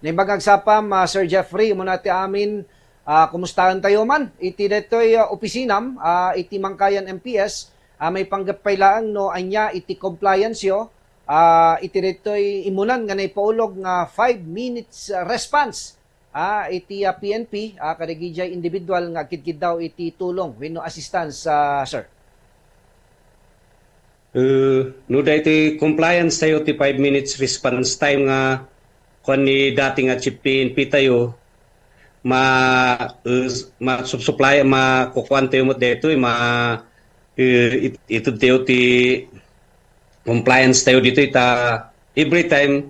Naimbagag sapam, Sir Jeffrey, muna ti amin, kumustahan tayo man. Iti detoy opisinam, iti Mangkayan MPS, may panggapailaan no anya iti compliance yo, iti detoy imunan nga naipaulog nga 5 minutes response. Iti PNP, kadigijay individual nga kidkid daw iti tulong, wenno assistance, sir. No dahil compliance tayo ti 5 minutes response time nga kung ni dating at chip PNP tayo ma-supply makukuhan tayo mo dito ito tayo ti compliance tayo dito every time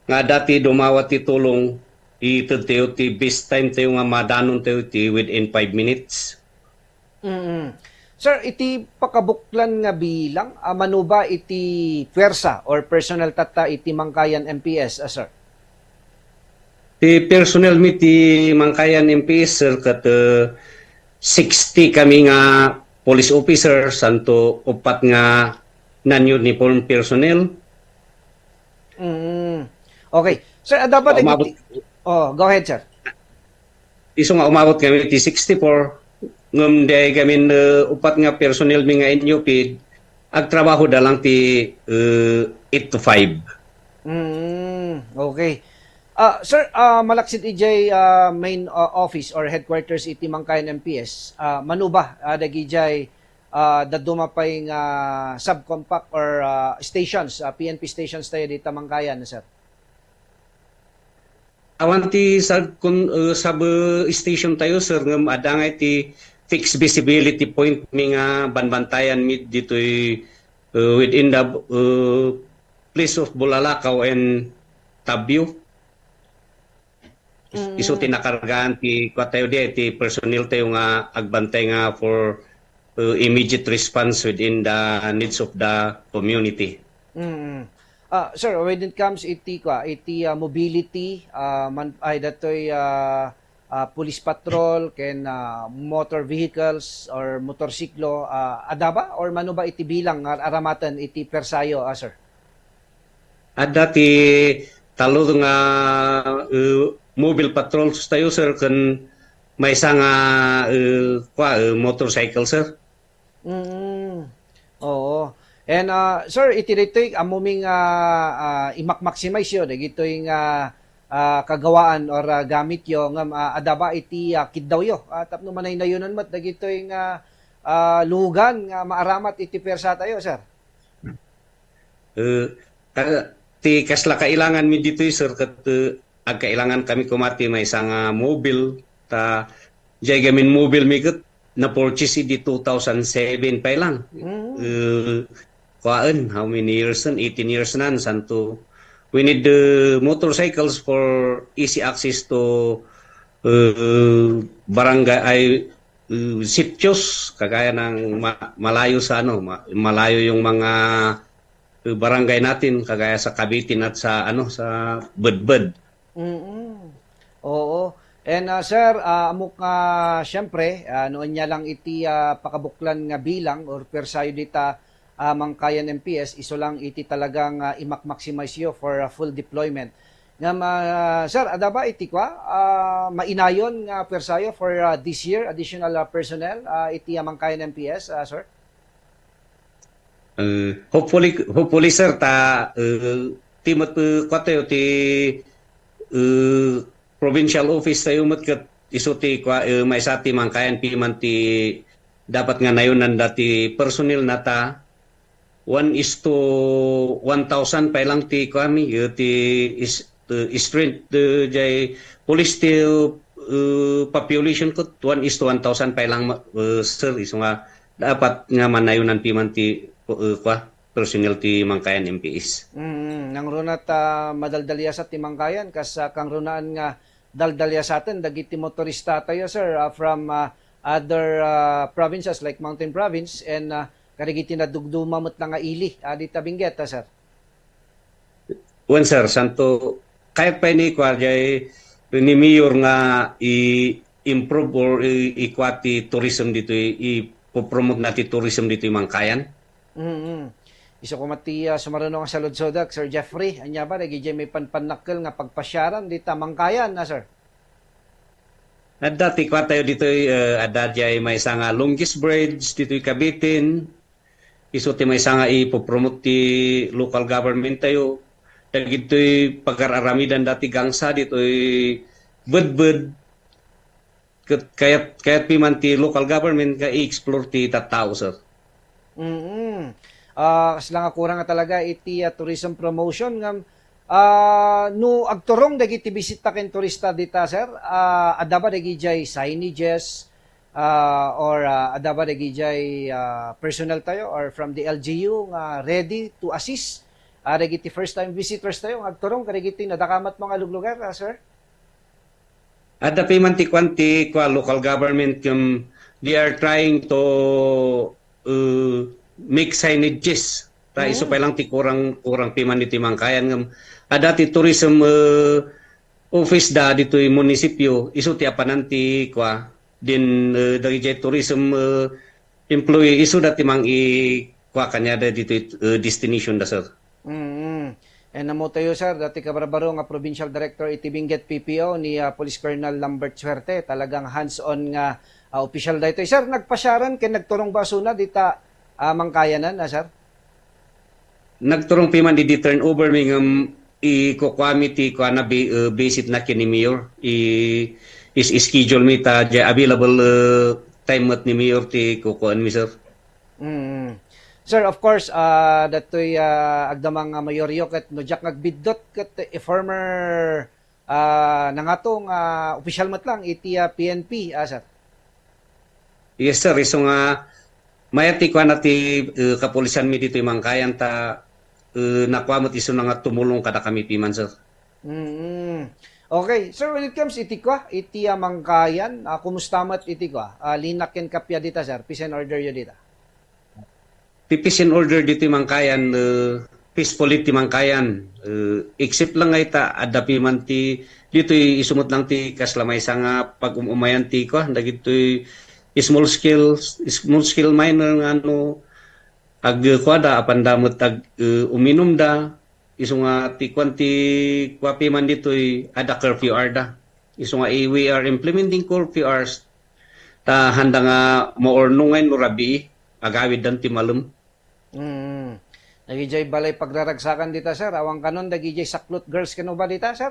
nga dati dumawat ti tulong ito tayo ti best time tayo nga madanon tayo ti within 5 minutes. Sir, iti pakabuklan nga bilang, manuba iti pwersa or personal tata iti Mangkayan MPS, sir? Ti personnel mi ti Mangkayan MPS, sir, kat 60 kami nga police officer, santo upat nga non-uniform personnel. Okay. Sir, dapat... go ahead, sir. Iso nga umabot kami ti 64, ngam day kami upat nga personnel mi nga NUP agtrabaho dalang ti 8 to 5. Okay. Sir, malaksit ijay main office or headquarters iti Mangkayan MPS. Manu ba dagijay dadumapay nga subcompact or stations, PNP stations tayo dito Mangkayan, sir? Awan ti sub station tayo, sir, ngam adangay ti fixed visibility point mi nga banbantayan mi dito within the place of Bulalakaw and Tabyo. Iso tinakargaan ti kwatayo ti personnel tayo nga agbantay nga for immediate response within the needs of the community. Sir, when it comes iti mobility, ay datoy police patrol ken motor vehicles or motorsiklo, adaba or mano ba iti bilang aramatan iti persayo, sir? Ada ti talo nga mobile patrols tayo, sir, kan may isang motorcycle, sir. Oo. And sir, iti ditoy amuming imak-maximize yo dagitoy kagawaan or gamit yo ngam adaba iti kiddaw yo. Tapno manay nayunan mat dagitoy lugan nga maaramat iti persa tayo, sir. Ti kasla kailangan mi ditoy, sir, kat kailangan kami kumati may isang mobile ta jay gamin mobile mi kat na purchase di 2007 pa lang. How many years na? 18 years na. Santo, we need the motorcycles for easy access to barangay, sitios, kagaya ng malayo sa malayo yung mga barangay natin, kagaya sa Cabitin at sa Budbud. Oo. And sir, amok syempre, noon niya lang iti pakabuklan nga bilang or persayo dita Mangkayan MPS, iso lang iti talagang imak-maximize yo for full deployment. Ngam, sir, ada ba iti mainayon nga persayo for this year, additional personnel iti Mangkayan MPS, sir? Hopefully, sir, timot kwatayo ti provincial office tayo kat iso ti may sa ti Mangkayan piman ti dapat nga nayunan dati personnel nata 1:1,000 pa lang ti kami ti strength jay police ti population ko 1:1,000 pa lang, sir, iso nga dapat nga manayunan piman ti personnel ti Mangkayan MPS. Nang runat madaldalya sa ti Mangkayan kas kang runaan nga daldalya sa atin dagiti motorista tayo, sir, from other provinces like Mountain Province and karigiti na dugduma met nga ili dita Benguet, sir. Sir, santo kahit pa ni kwarjay ni mayor nga i-improve or i-ikwati tourism dito, i-promote natin tourism dito yung Mangkayan. Iso ko mati sumarunong sa lodsodak, Sir Jeffrey. Anya ba, nagijay may panpanakil nga pagpasyaran, di tamangkayan na, sir? At dati kwa tayo dito adadya may isa nga longest bridge dito kabitin. Iso ti may isa nga ipopromote ti local government tayo. Dagito'y pag-araramidan dati gangsa dito'y budbud. Kaya't piman ti local government ka i-explore ti tattao, sir. Kasi lang kurang nga talaga iti tourism promotion nga no agturong dagiti bisita ken turista dita, sir. Adaba dagijay signages or adaba dagijay personal tayo or from the LGU nga ready to assist dagiti first time visitors tayo nga agturong kadagiti nadakamat mga luglugar, sir. At the payment ti kwa local government they are trying to make signages. Ta iso pa lang ti kurang piman dito mangkayan ngam. Dati tourism office da dito munisipyo iso ti apanan ti kwa din dagiti tourism employee iso dati mang kwa kanya da dito destination da, sir. And namo tayo, sir, dati kabarbaro nga provincial director iti Benguet PPO ni Police Colonel Lambert Suerte, talagang hands-on nga official dito. Sir, nagpasyaran ken nagturong basuna dita mangkayanan, sir? Nagturong piman di turnover mi ngam ikukwami ti kwa na visit na kini mayor is schedule mi ta available time at ni mayor ti kukuan mi, sir. Sir, of course, datoy agdamang mayoryo ket nojak ngagbidot ket former nangatong official mat lang iti PNP, sir. Yes, sir. Iso nga mayati kwa na ti kapulisan mi dito mangkayan ta nakwamot iso na nga tumulong kada kami piman, sir. Okay. Sir, when it comes iti kwa, iti mangkayan, kumusta mat iti kwa? Linak ken kapya dita, sir. Peace and order yo dita. Peace and order dito mangkayan, peacefully ti mangkayan. Except lang nga ita, adapi man ti, dito isumot lang ti kaslamay sa nga pag-umumayan ti kwa, dagito'y small scale miner nga ano, agkwada, apandamot uminom da, iso nga ti kwan ti kwapi man dito'y ada curfew arda. Iso nga we are implementing curfew hours, ta handa nga maornungan no rabi, agawid dan ti malum. Nagijay balay pagraragsakan dita, sir. Awang kanon nagijay saklot girls kano ba dita, sir?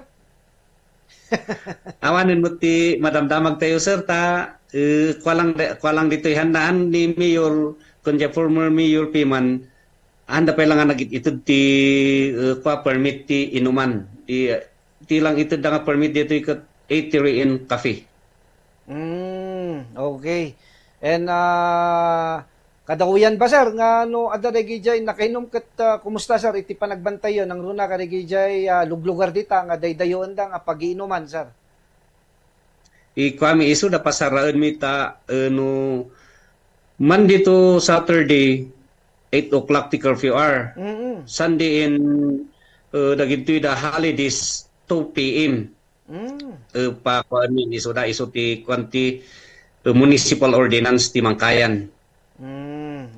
Awanin mo ti madamdamag tayo, sir, ta kwalang dito handaan ni Mayor kunya former Mayor Piman anda pa lang nga nagitid ti permit ti inuman ti lang itid nga permit dito ikat 80 in cafe. Okay. And kadahuyan ba, sir, nga no ada dagijay nakainom ket kumusta, sir, iti panagbantayo ng runa kadagijay luglugar dita nga daydayon da nga pagiinuman, sir? Ikwami iso da pasaraan mi ta no Monday to Saturday 8 o'clock ti curfew hour. Sunday in dagitoy da holidays 2 p.m. Pa kuan iso da iso ti kwanti municipal ordinance ti mangkayan.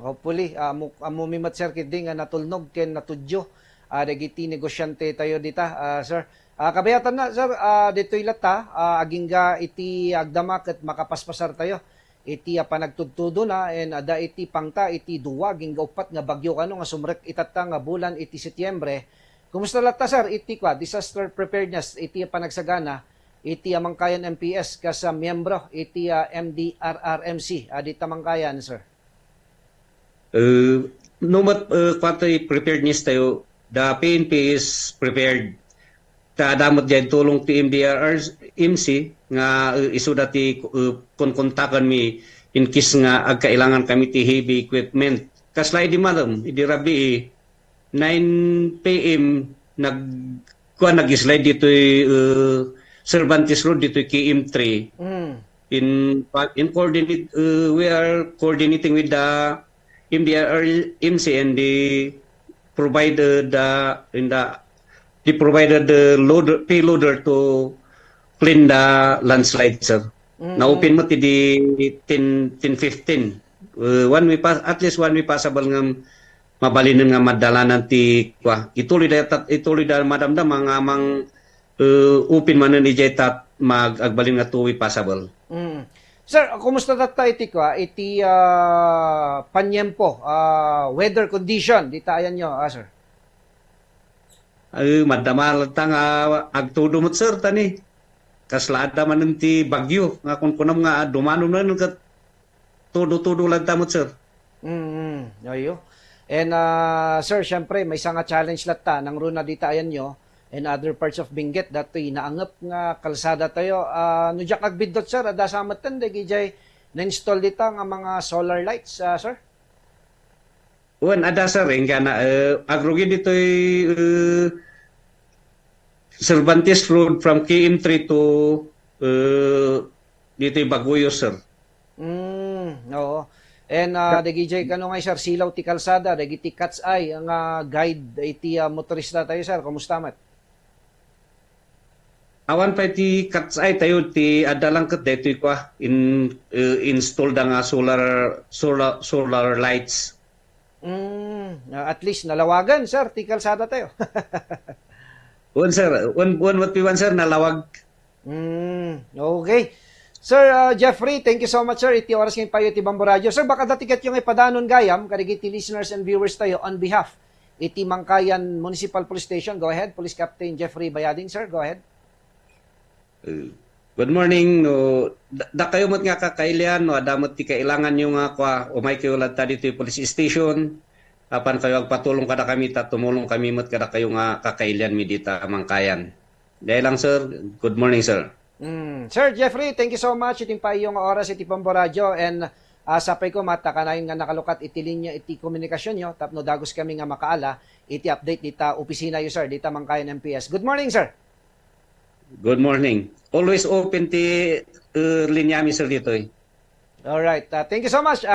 Hopefully, amo mimat, sir, kidi nga natulnog ken natudyo dagiti negosyante tayo dita, sir. Kabayatan na, sir, dito'y lata, agingga iti agdama ket makapaspasar tayo. Iti panagtudtudo na, and ada iti pangta, iti duwa, gingga upat nga bagyo kano nga sumrek itata nga bulan iti Setyembre. Kumusta lata, sir, iti kwa, disaster preparedness, iti panagsagana, iti Mangkayan MPS kasa miyembro, iti MDRRMC, dita Mangkayan, sir. Numat kwato'y preparedness tayo, the PNP is prepared. Kadamot dyan tulong ti MDRRMC nga iso dati konkontakan mi in case nga agkailangan kami ti heavy equipment. Kaslay di madam, idi rabi 9 p.m. nag-slide dito Cervantes Road dito KM3. In coordinate we are coordinating with the MDRRMC and they provided the payloader to clean the landslide, sir. Na-open mo ti di 10:15. At least one way possible ng mabalinin nga madalanan ti kwa. Ituloy da madamdam mga mang upin man ni jay tat agbalin nga tuwi possible. Mm. Sir, kumusta tatta iti ko? Iti panyempo, weather condition, di tayan nyo, sir? Madamal ta nga agtudumot sir tani. Kaslada man ti bagyo nga kun kunam nga dumano na kat tudo lang tamot sir. Ayo. And sir, syempre may nga challenge latta nang runa di tayan nyo and other parts of Benguet datoy naangap nga kalsada tayo. No jak agbidot sir, ada samatan de gijay na-install dita nga mga solar lights, sir. Wan ada sir nga na agrogi ditoy Cervantes Road from KM3 to ditoy Baguio sir. Oo. And dagijay kano nga sir silaw ti kalsada, dagiti Cat's Eye ang guide iti motorista tayo sir. Kumusta mat? Awan pa ti Cat's Eye tayo ti adalang ket detoy kwa install da nga solar lights. At least nalawagan sir ti kalsada tayo. Wan sir, wan what wan sir nalawag. Okay. Sir Jeffrey, thank you so much sir. Iti oras ngayon payo iti Bambo Radio. Sir, baka datikat yung ipadanon gayam, karigiti listeners and viewers tayo on behalf iti Mangkayan Municipal Police Station. Go ahead, Police Captain Jeffrey Bayading, sir. Go ahead. Good morning. No, da kayo mat nga kakailian, no, adamot ti kailangan yung nga kwa, umay kayo lang ta dito yung police station. Apan kayo agpatulong kada kami, tumulong kami mat kada kayo nga kakailian mi dita Mangkayan. Dahil lang sir, good morning sir. Sir Jeffrey, thank you so much. Iting pa yung oras iti Bambo Radio and sapay ko matakanayon nga nakalukat iti linya iti komunikasyon nyo tapno dagos kami nga makaala iti update dita opisina yo sir dita Mangkayan MPS. Good morning sir. Good morning. Always open ti linya mi sir dito. All right. Thank you so much.